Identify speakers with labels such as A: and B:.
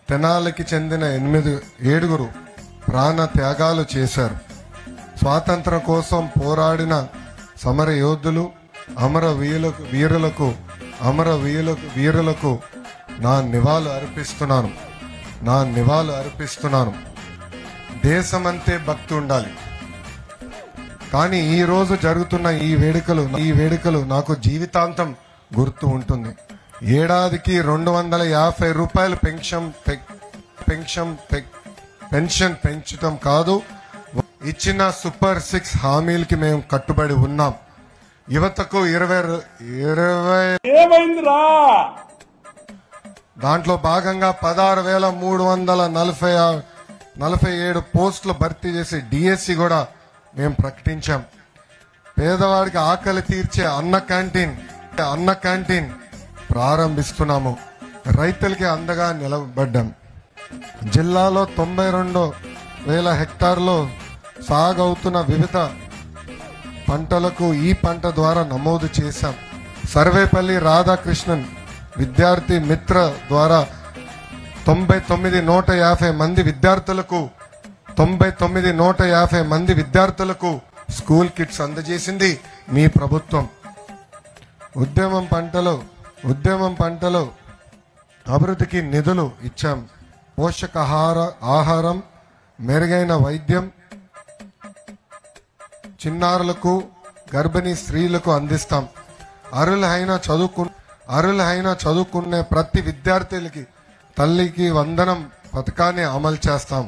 A: తెనాలికి చెందిన 7 ప్రాణ త్యాగాలు చేశారు. స్వాతంత్రం కోసం పోరాడిన సమర యోధులు, వీరులకు నా నివాళులు అర్పిస్తున్నాను. దేశమంతే భక్తి ఉండాలి, కానీ ఈ రోజు జరుగుతున్న ఈ వేడుకలు నాకు జీవితాంతం గుర్తు ఉంటుంది. ఏడాదికి 250 రూపాయలు పెన్షన్ పెంచడం కాదు, ఇచ్చిన సూపర్ 6 హామీలకి మేము కట్టుబడి ఉన్నాం. యువతకు 20 దాంట్లో భాగంగా 16,347 పోస్టులు భర్తీ చేసి డిఎస్సి కూడా మేము ప్రకటించాం. పేదవాడికి ఆకలి తీర్చే అన్న క్యాంటీన్ ప్రారంభిస్తున్నాము. రైతులకి అండగా నిలబడ్డాం. జిల్లాలో 92,000 హెక్టార్లో సాగవుతున్న వివిధ పంటలకు ఈ పంట ద్వారా నమోదు చేశాం. సర్వేపల్లి రాధాకృష్ణన్ విద్యార్థి మిత్ర ద్వారా 150 మంది విద్యార్థులకు స్కూల్ కిట్స్ అందజేసింది మీ ప్రభుత్వం. ఉద్యమం పంటలో అభివృద్ధికి నిధులు ఇచ్చాం. ఆహారం, మెరుగైన వైద్యం చిన్నారులకు, గర్భిణీ స్త్రీలకు అందిస్తాం. అర్హులైన చదువుకునే ప్రతి విద్యార్థులకి తల్లికి వందనం పథకాన్ని అమలు చేస్తాం.